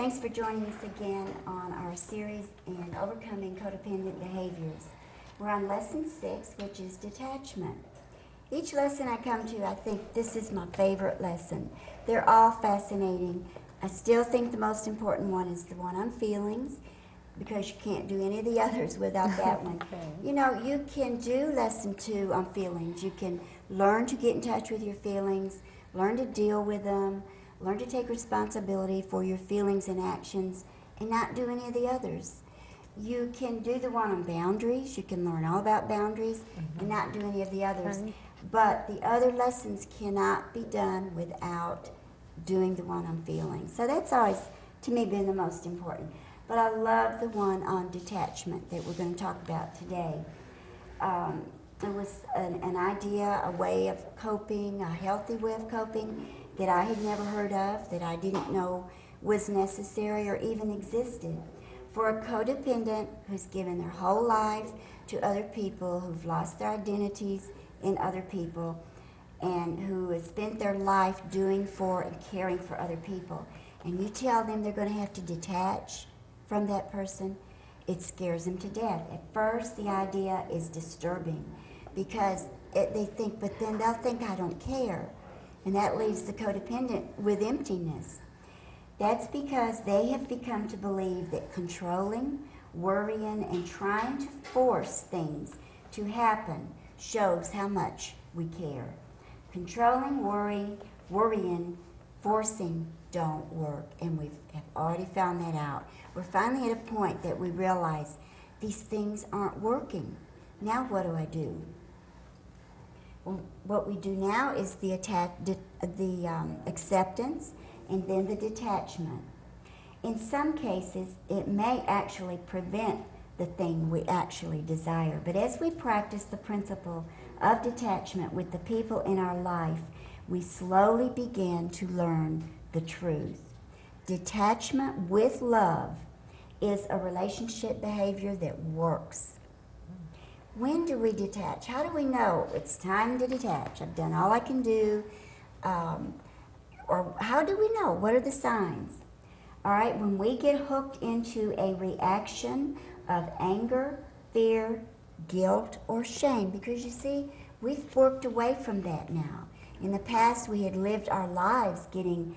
Thanks for joining us again on our series in Overcoming Codependent Behaviors. We're on Lesson 6, which is Detachment. Each lesson I come to, I think this is my favorite lesson. They're all fascinating. I still think the most important one is the one on feelings, because you can't do any of the others without that one. Okay. You know, you can do Lesson 2 on feelings. You can learn to get in touch with your feelings, learn to deal with them, learn to take responsibility for your feelings and actions, and not do any of the others. You can do the one on boundaries. You can learn all about boundaries and not do any of the others. Okay. But the other lessons cannot be done without doing the one on feelings. So that's always, to me, been the most important. But I love the one on detachment that we're going to talk about today. It was an idea, a way of coping, a healthy way of coping that I had never heard of, that I didn't know was necessary or even existed. For a codependent who's given their whole life to other people, who've lost their identities in other people, and who has spent their life doing for and caring for other people, and you tell them they're going to have to detach from that person, it scares them to death. At first, the idea is disturbing because they think, but then they'll think I don't care. And that leaves the codependent with emptiness. That's because they have become to believe that controlling, worrying, and trying to force things to happen shows how much we care. Controlling, worrying, forcing don't work, and we have already found that out. We're finally at a point that we realize these things aren't working. Now what do I do? Well, what we do now is the acceptance and then the detachment. In some cases, it may actually prevent the thing we actually desire. But as we practice the principle of detachment with the people in our life, we slowly begin to learn the truth. Detachment with love is a relationship behavior that works. When do we detach? How do we know it's time to detach? I've done all I can do. Or how do we know? What are the signs? All right, when we get hooked into a reaction of anger, fear, guilt, or shame, because you see, we've worked away from that now. In the past, we had lived our lives getting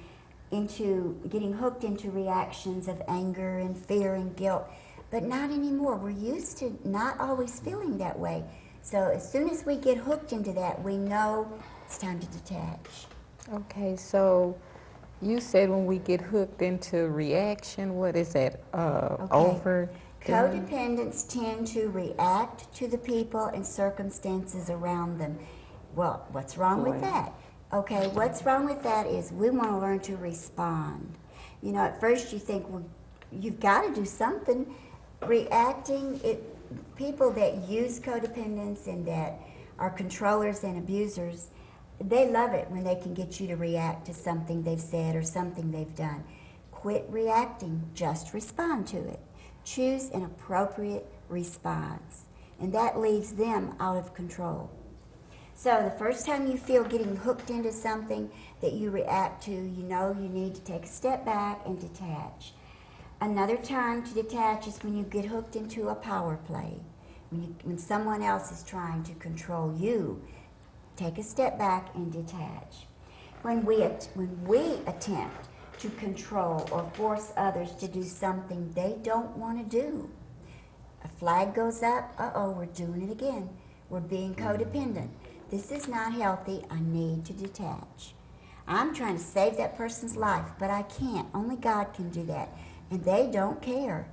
hooked into reactions of anger and fear and guilt, but not anymore. We're used to not always feeling that way. So as soon as we get hooked into that, we know it's time to detach. Okay, so you said when we get hooked into reaction, what is that? Over? Codependents tend to react to the people and circumstances around them. Well, what's wrong with that? Okay, what's wrong with that is we want to learn to respond. You know, at first you think, well, you've got to do something. Reacting, people that use codependence and that are controllers and abusers, they love it when they can get you to react to something they've said or something they've done. Quit reacting, just respond to it. Choose an appropriate response, and that leaves them out of control. So the first time you feel getting hooked into something that you react to, you know you need to take a step back and detach. Another time to detach is when you get hooked into a power play. When someone else is trying to control you, take a step back and detach. When we attempt to control or force others to do something they don't want to do, a flag goes up, uh-oh, we're doing it again. We're being codependent. This is not healthy. I need to detach. I'm trying to save that person's life, but I can't. Only God can do that. And they don't care.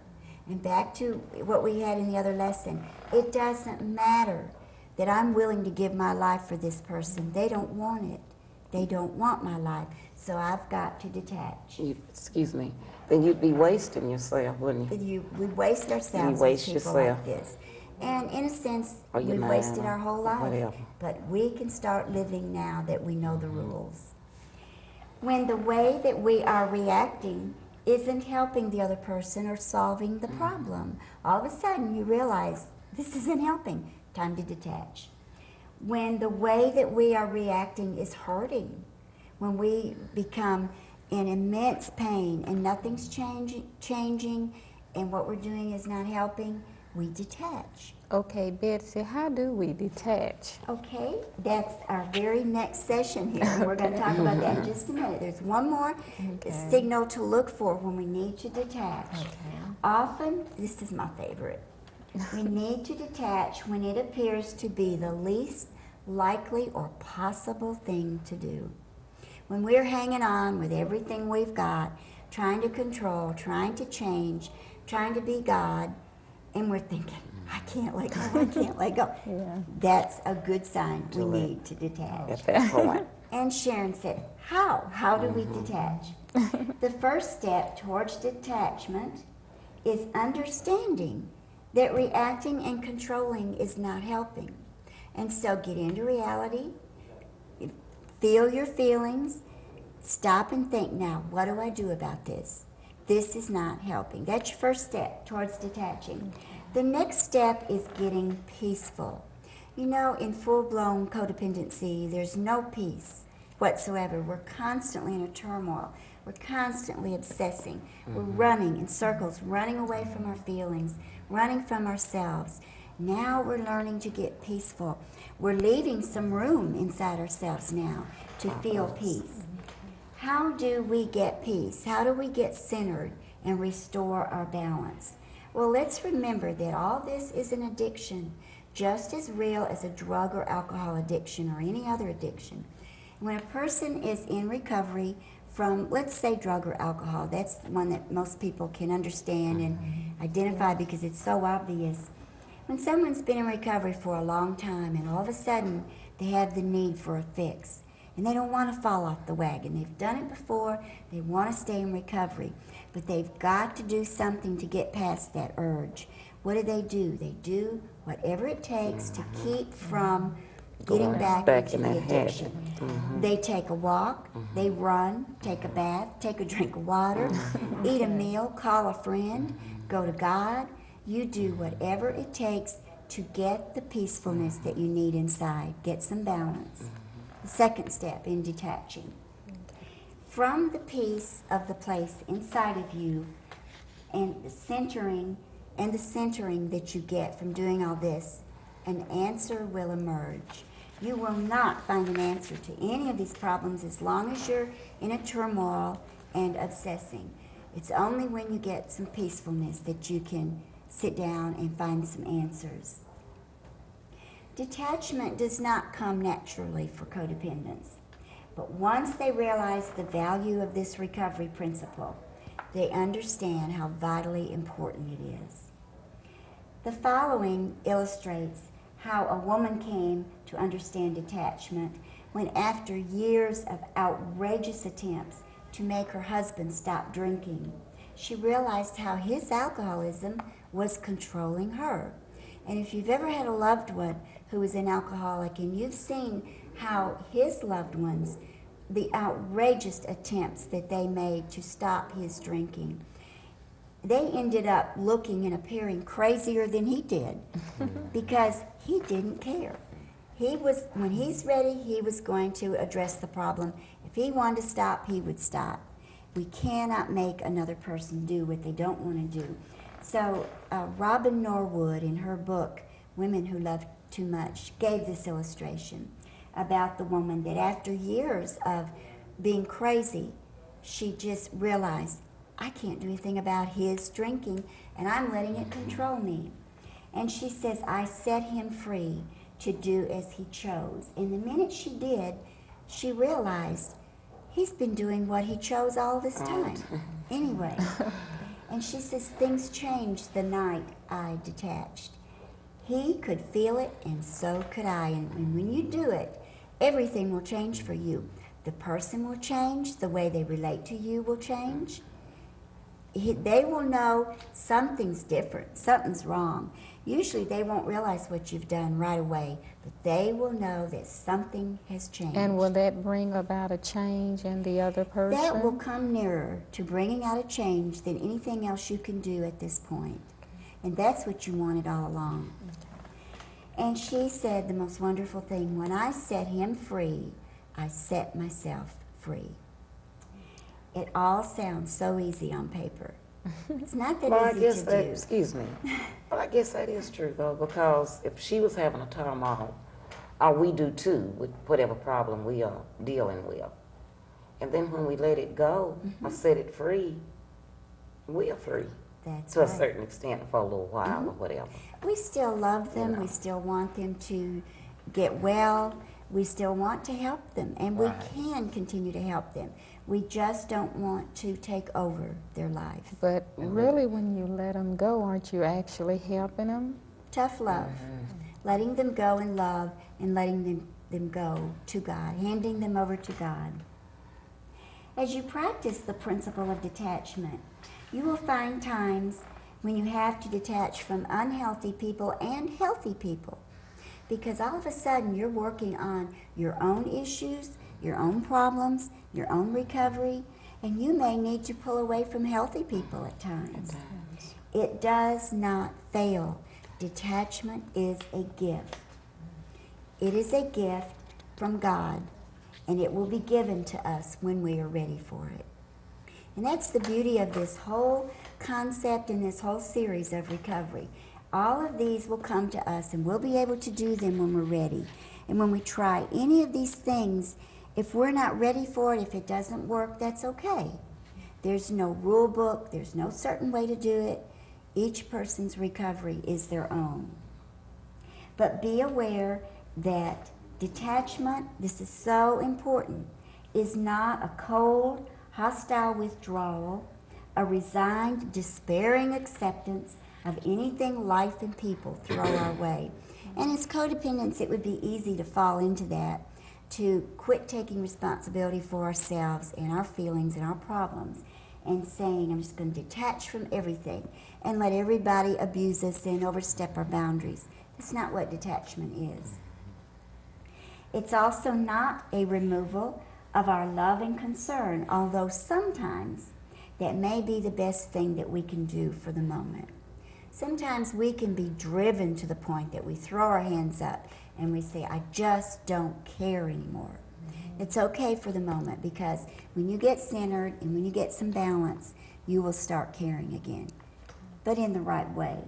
And back to what we had in the other lesson, it doesn't matter that I'm willing to give my life for this person. They don't want it. They don't want my life. So I've got to detach. Excuse me. Then you'd be wasting yourself, wouldn't you? We waste ourselves waste with people yourself. like this. And in a sense, Or your we've mind, wasted our whole life. whatever. But we can start living now that we know the rules. When the way that we are reacting isn't helping the other person or solving the problem, all of a sudden you realize this isn't helping. Time to detach. When the way that we are reacting is hurting, when we become in immense pain and nothing's changing and what we're doing is not helping, we detach. Okay, Betsy, how do we detach? Okay, that's our very next session here, and we're going to talk about that in just a minute. There's one more signal to look for when we need to detach. Okay. Often, this is my favorite, we need to detach when it appears to be the least likely or possible thing to do. When we're hanging on with everything we've got, trying to control, trying to change, trying to be God, and we're thinking, I can't let go, I can't let go. Yeah. That's a good sign we need to detach. At that point. And Sharon said, how? How do we detach? The first step towards detachment is understanding that reacting and controlling is not helping. And so get into reality, feel your feelings, stop and think, now, what do I do about this? This is not helping. That's your first step towards detaching. The next step is getting peaceful. You know, in full-blown codependency, there's no peace whatsoever. We're constantly in a turmoil. We're constantly obsessing. We're running in circles, running away from our feelings, running from ourselves. Now we're learning to get peaceful. We're leaving some room inside ourselves now to feel peace. How do we get peace? How do we get centered and restore our balance? Well, let's remember that all this is an addiction, just as real as a drug or alcohol addiction or any other addiction. When a person is in recovery from, let's say, drug or alcohol, that's the one that most people can understand and identify because it's so obvious. When someone's been in recovery for a long time and all of a sudden they have the need for a fix, and they don't want to fall off the wagon. They've done it before, they want to stay in recovery, but they've got to do something to get past that urge. What do? They do whatever it takes to keep from getting back into the addiction. They take a walk, they run, take a bath, take a drink of water, eat a meal, call a friend, go to God. You do whatever it takes to get the peacefulness that you need inside, get some balance. The second step in detaching. From the peace of the place inside of you and the centering that you get from doing all this, an answer will emerge. You will not find an answer to any of these problems as long as you're in a turmoil and obsessing. It's only when you get some peacefulness that you can sit down and find some answers. Detachment does not come naturally for codependents, but once they realize the value of this recovery principle, they understand how vitally important it is. The following illustrates how a woman came to understand detachment when, after years of outrageous attempts to make her husband stop drinking, she realized how his alcoholism was controlling her. And if you've ever had a loved one who is an alcoholic and you've seen how his loved ones, the outrageous attempts that they made to stop his drinking, they ended up looking and appearing crazier than he did because he didn't care. When he's ready, he was going to address the problem. If he wanted to stop, he would stop. We cannot make another person do what they don't want to do. So Robin Norwood, in her book, Women Who Love Too Much, gave this illustration about the woman that after years of being crazy, she just realized, I can't do anything about his drinking, and I'm letting it control me. And she says, I set him free to do as he chose. And the minute she did, she realized he's been doing what he chose all this time. Anyway. And she says, things changed the night I detached. He could feel it, and so could I. And when you do it, everything will change for you. The person will change. The way they relate to you will change. They will know something's different, something's wrong. Usually they won't realize what you've done right away, but they will know that something has changed. And will that bring about a change in the other person? That will come nearer to bringing out a change than anything else you can do at this point. And that's what you wanted all along. And she said the most wonderful thing, when I set him free, I set myself free. It all sounds so easy on paper. It's not that Well, I easy guess to that, do. excuse me, but I guess that is true though, because if she was having a turmoil, or we do too, with whatever problem we are dealing with, and then when we let it go or set it free, we are free That's to a right. certain extent for a little while or whatever. We still love them. know. We still want them to get well. We still want to help them, and we can continue to help them. We just don't want to take over their life. But really, when you let them go, aren't you actually helping them? Tough love. Letting them go in love and letting them go to God, handing them over to God. As you practice the principle of detachment, you will find times when you have to detach from unhealthy people and healthy people. Because all of a sudden you're working on your own issues, your own problems, your own recovery, and you may need to pull away from healthy people at times. It does not fail. Detachment is a gift. It is a gift from God, and it will be given to us when we are ready for it. And that's the beauty of this whole concept and this whole series of recovery. All of these will come to us, and we'll be able to do them when we're ready. And when we try any of these things, if we're not ready for it, if it doesn't work, that's okay. There's no rule book. There's no certain way to do it. Each person's recovery is their own. But be aware that detachment, this is so important, is not a cold, hostile withdrawal, a resigned, despairing acceptance of anything life and people throw our way. And as codependents, it would be easy to fall into that, to quit taking responsibility for ourselves and our feelings and our problems and saying, I'm just going to detach from everything and let everybody abuse us and overstep our boundaries. That's not what detachment is. It's also not a removal of our love and concern, although sometimes that may be the best thing that we can do for the moment. Sometimes we can be driven to the point that we throw our hands up and we say, I just don't care anymore. It's okay for the moment, because when you get centered and when you get some balance, you will start caring again, but in the right way.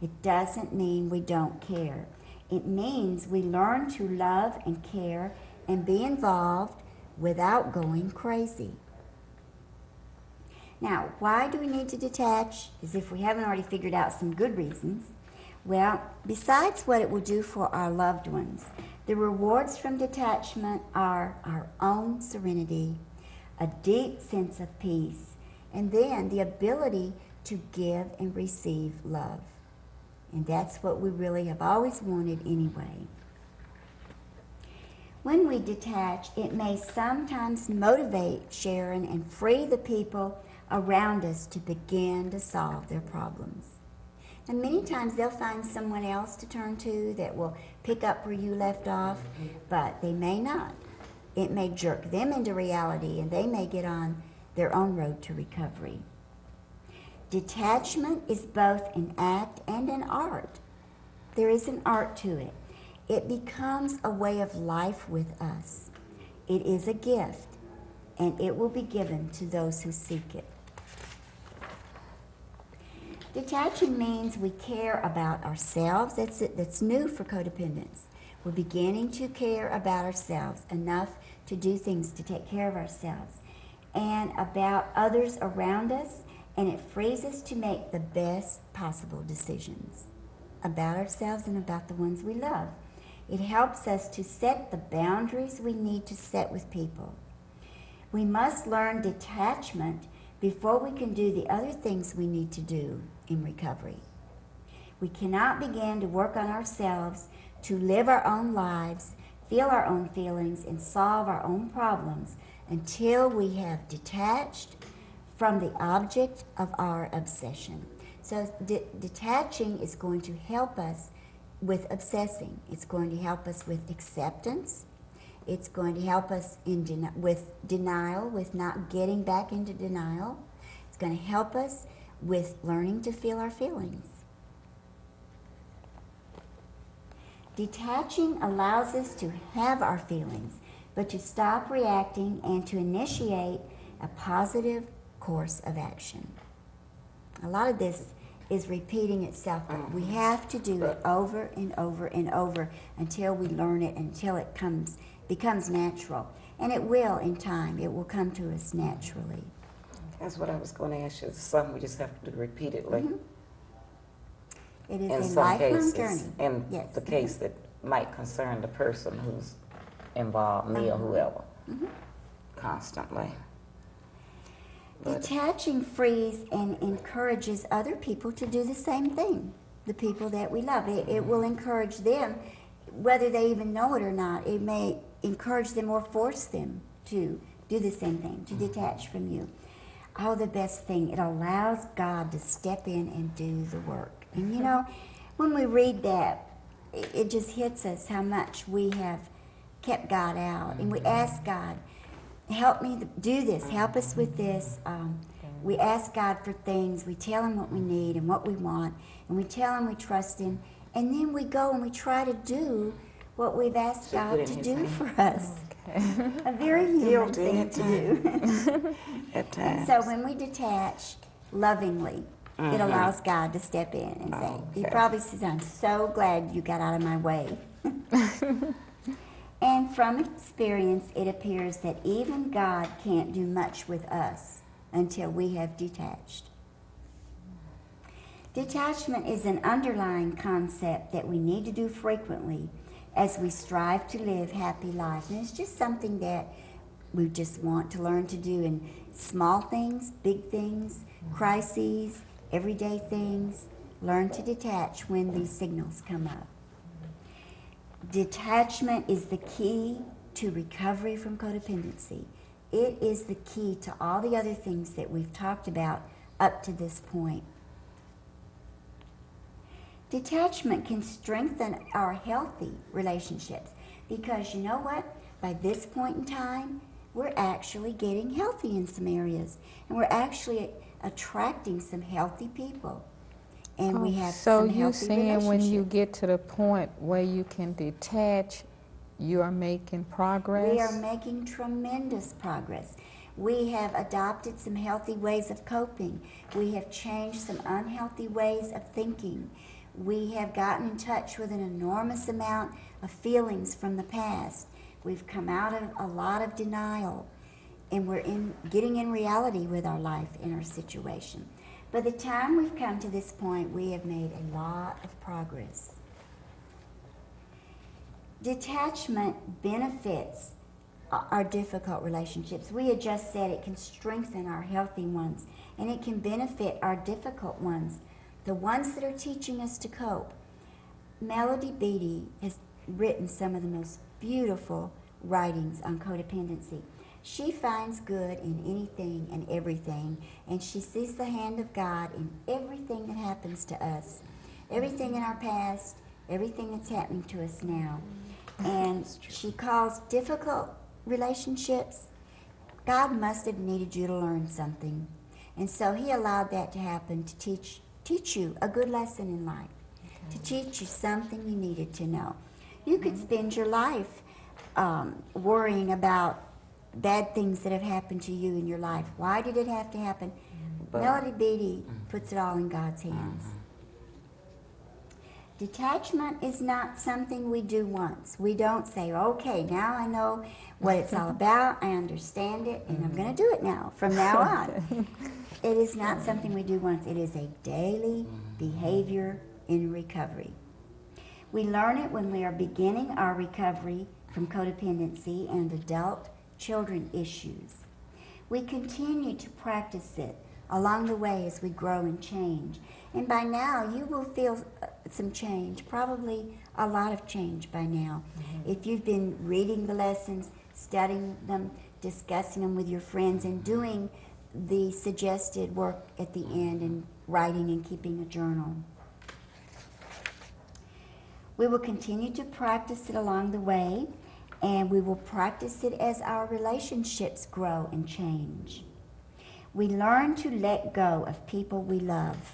It doesn't mean we don't care. It means we learn to love and care and be involved without going crazy. Now, why do we need to detach? As if we haven't already figured out some good reasons. Well, besides what it will do for our loved ones, the rewards from detachment are our own serenity, a deep sense of peace, and then the ability to give and receive love. And that's what we really have always wanted anyway. When we detach, it may sometimes motivate Sharon and free the people around us to begin to solve their problems. And many times they'll find someone else to turn to that will pick up where you left off, but they may not. It may jerk them into reality, and they may get on their own road to recovery. Detachment is both an act and an art. There is an art to it. It becomes a way of life with us. It is a gift, and it will be given to those who seek it. Detaching means we care about ourselves. That's new for codependents. We're beginning to care about ourselves enough to do things to take care of ourselves and about others around us, and it frees us to make the best possible decisions about ourselves and about the ones we love. It helps us to set the boundaries we need to set with people. We must learn detachment before we can do the other things we need to do in recovery. We cannot begin to work on ourselves, to live our own lives, feel our own feelings, and solve our own problems until we have detached from the object of our obsession. So detaching is going to help us with obsessing. It's going to help us with acceptance. It's going to help us with denial, with not getting back into denial. It's going to help us with learning to feel our feelings. Detaching allows us to have our feelings, but to stop reacting and to initiate a positive course of action. A lot of this is repeating itself, but we have to do it over and over and over until we learn it, until it becomes natural. And it will in time. It will come to us naturally. That's what I was going to ask you. It's something we just have to do repeatedly. It is In a some lifelong cases, journey. in Yes. the case that might concern the person who's involved, me or whoever, constantly. But Detaching frees and encourages other people to do the same thing, the people that we love. It will encourage them, whether they even know it or not. It may encourage them or force them to do the same thing, to detach from you. Oh, the best thing, it allows God to step in and do the work. And you know, when we read that, it just hits us how much we have kept God out. And we ask God, help me do this, help us with this. We ask God for things, we tell Him what we need and what we want, and we tell Him we trust Him, and then we go and we try to do what we've asked So put God in to His do hand. for us. A very human Guilty thing at to do. at And times. so when we detach lovingly, it allows God to step in and say, He probably says, I'm so glad you got out of my way. And from experience, it appears that even God can't do much with us until we have detached. Detachment is an underlying concept that we need to do frequently as we strive to live happy lives. And it's just something that we just want to learn to do in small things, big things, crises, everyday things. Learn to detach when these signals come up. Detachment is the key to recovery from codependency. It is the key to all the other things that we've talked about up to this point. Detachment can strengthen our healthy relationships because you know what? By this point in time, we're actually getting healthy in some areas, and we're actually attracting some healthy people. And we have So some you healthy saying when you relationships. get to the point where you can detach, you are making progress? We are making tremendous progress. We have adopted some healthy ways of coping. We have changed some unhealthy ways of thinking. We have gotten in touch with an enormous amount of feelings from the past. We've come out of a lot of denial, and we're getting in reality with our life and our situation. By the time we've come to this point, we have made a lot of progress. Detachment benefits our difficult relationships. We had just said it can strengthen our healthy ones, and it can benefit our difficult ones, the ones that are teaching us to cope. Melody Beattie has written some of the most beautiful writings on codependency. She finds good in anything and everything, and she sees the hand of God in everything that happens to us, everything in our past, everything that's happening to us now. And she calls difficult relationships, God must have needed you to learn something. And so He allowed that to happen to teach you a good lesson in life, to teach you something you needed to know. You could spend your life worrying about bad things that have happened to you in your life. Why did it have to happen? Melody Beattie puts it all in God's hands. Detachment is not something we do once. We don't say, okay, now I know what it's all about, I understand it, and I'm going to do it now, from now on. It is not something we do once. It is a daily behavior in recovery. We learn it when we are beginning our recovery from codependency and adult children issues. We continue to practice it along the way as we grow and change. And by now, you will feel some change, probably a lot of change by now. If you've been reading the lessons, studying them, discussing them with your friends, and doing the suggested work at the end and writing and keeping a journal. We will continue to practice it along the way, and we will practice it as our relationships grow and change. We learn to let go of people we love,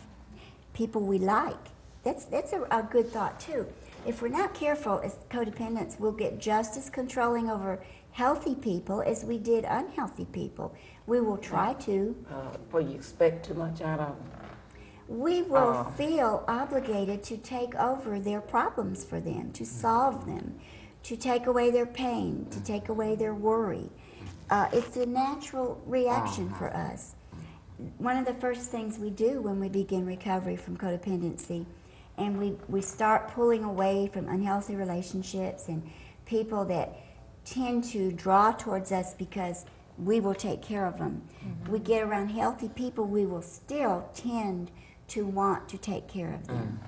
people we like. That's a good thought too. If we're not careful as codependents, we'll get just as controlling over healthy people as we did unhealthy people. We will try to. Where you expect too much out of them. We will feel obligated to take over their problems for them, to solve them, to take away their pain, to take away their worry. It's a natural reaction for us. One of the first things we do when we begin recovery from codependency, and we start pulling away from unhealthy relationships and people that tend to draw towards us because we will take care of them. We get around healthy people, we will still tend to want to take care of them,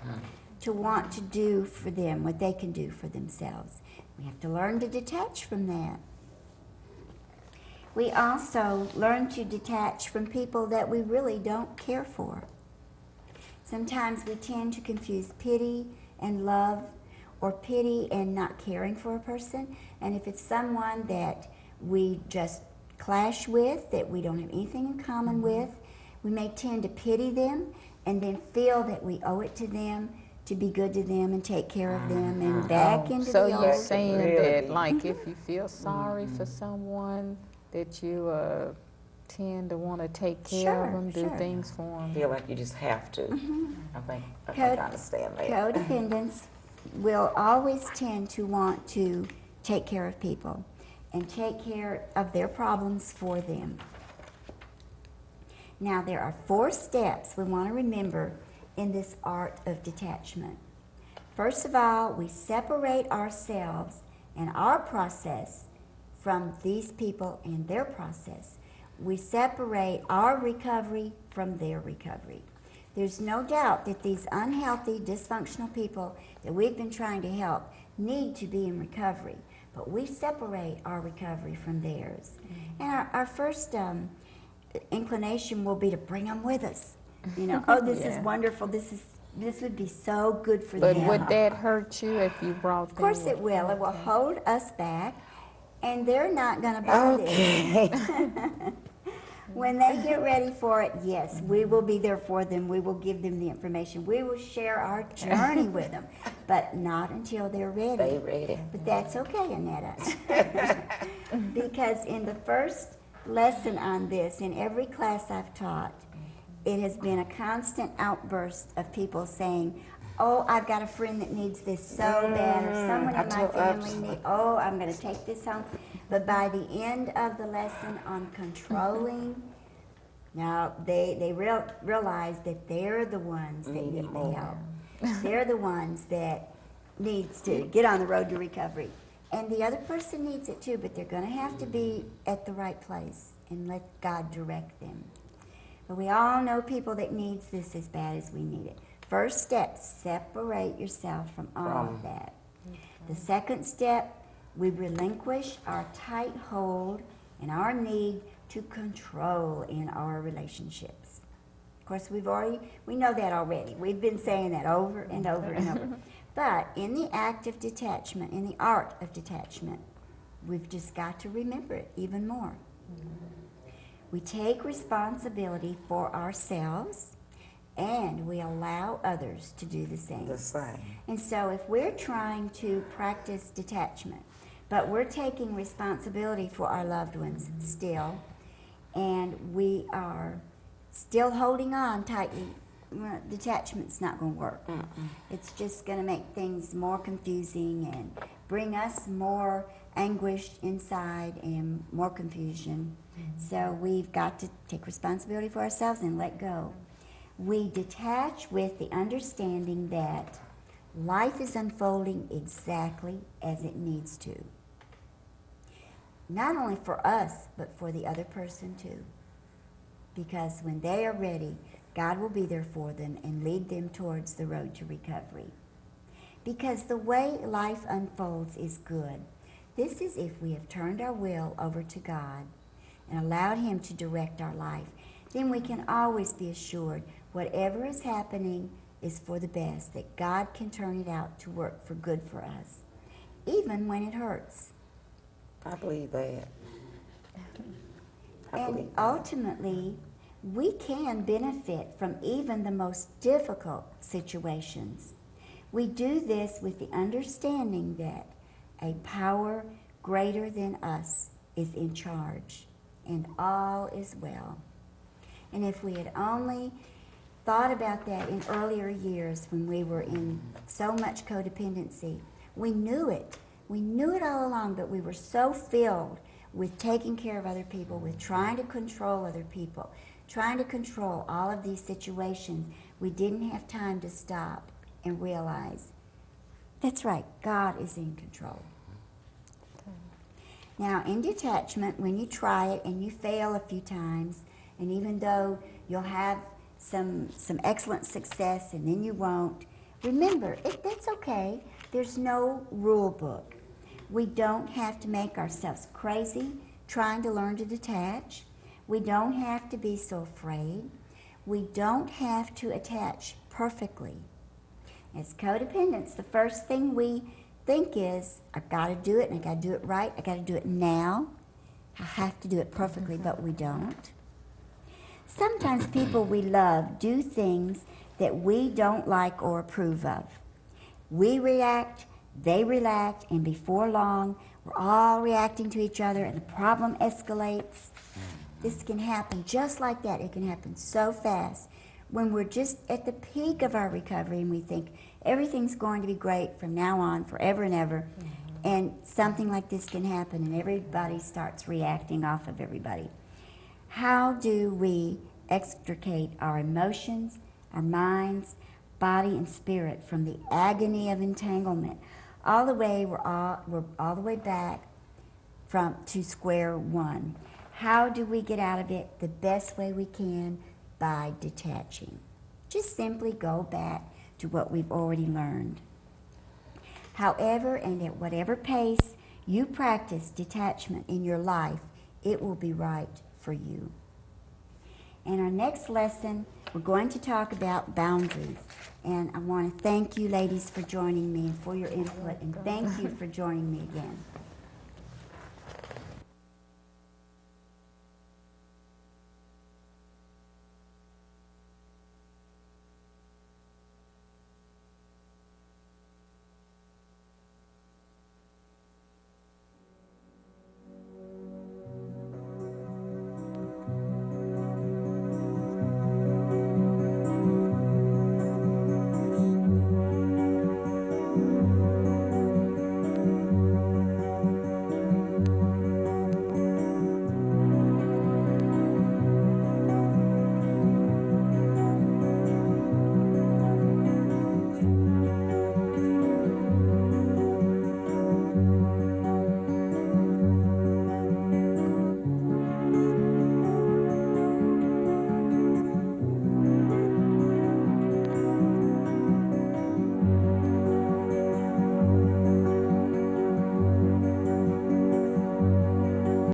to want to do for them what they can do for themselves. We have to learn to detach from that. We also learn to detach from people that we really don't care for. Sometimes we tend to confuse pity and love, or pity and not caring for a person. And if it's someone that we just clash with, that we don't have anything in common with, we may tend to pity them and then feel that we owe it to them to be good to them and take care of them and back into So the you're old. saying Really? that, like, if you feel sorry for someone, that you tend to want to take care of Sure, them, do sure. things for them. Feel like you just have to. I think I understand that. Codependents will always tend to want to take care of people and take care of their problems for them. Now, there are 4 steps we want to remember in this art of detachment. First of all, we separate ourselves and our process from these people and their process. We separate our recovery from their recovery. There's no doubt that these unhealthy, dysfunctional people that we've been trying to help need to be in recovery, but we separate our recovery from theirs. And our first inclination will be to bring them with us. You know, oh, this is wonderful. This would be so good for them. But would that hurt you if you brought them? Of course it will. It will hold us back, and they're not going to buy this. When they get ready for it, yes, we will be there for them. We will give them the information. We will share our journey with them, but not until they're ready. They ready. But that's okay, Annetta. Because in the first lesson on this, in every class I've taught, it has been a constant outburst of people saying, oh, I've got a friend that needs this so bad, or someone in my family needs, oh, I'm going to take this home. But by the end of the lesson on controlling, now they realize that they're the ones that need the help. They're the ones that needs to get on the road to recovery. And the other person needs it too, but they're going to have to be at the right place and let God direct them. But we all know people that needs this as bad as we need it. First step, separate yourself from all of that. The second step, we relinquish our tight hold and our need to control in our relationships. Of course, we know that already. We've been saying that over and over and over. But in the act of detachment, in the art of detachment, we've just got to remember it even more. We take responsibility for ourselves, and we allow others to do the same. And so if we're trying to practice detachment, but we're taking responsibility for our loved ones still, and we are still holding on tightly, detachment's not going to work. It's just going to make things more confusing and bring us more anguish inside and more confusion. So we've got to take responsibility for ourselves and let go. We detach with the understanding that life is unfolding exactly as it needs to. Not only for us, but for the other person too. Because when they are ready, God will be there for them and lead them towards the road to recovery. Because the way life unfolds is good. This is if we have turned our will over to God and allowed Him to direct our life. Then we can always be assured whatever is happening is for the best, that God can turn it out to work for good for us, even when it hurts. I believe that. And ultimately, we can benefit from even the most difficult situations We do this with the understanding that a power greater than us is in charge, and all is well. And if we had only thought about that in earlier years when we were in so much codependency, we knew it. We knew it all along, but we were so filled with taking care of other people, with trying to control other people, trying to control all of these situations, we didn't have time to stop and realize, that's right, God is in control. Now, in detachment, when you try it and you fail a few times, and even though you'll have some excellent success and then you won't, remember, that's okay. There's no rule book. We don't have to make ourselves crazy trying to learn to detach. We don't have to be so afraid. We don't have to attach perfectly. As codependents, the first thing we think is, I've got to do it, and I've got to do it right, I've got to do it now. I have to do it perfectly, but we don't. Sometimes people we love do things that we don't like or approve of. We react, they react, and before long, we're all reacting to each other, and the problem escalates. This can happen just like that. It can happen so fast. When we're just at the peak of our recovery and we think everything's going to be great from now on, forever and ever, and something like this can happen and everybody starts reacting off of everybody. How do we extricate our emotions, our minds, body, and spirit from the agony of entanglement? All the way, we're all the way back to square one. How do we get out of it the best way we can? By detaching. Just simply go back to what we've already learned. However, and at whatever pace you practice detachment in your life, it will be right for you. In our next lesson, we're going to talk about boundaries. And I want to thank you ladies for joining me and for your input, and thank you for joining me again.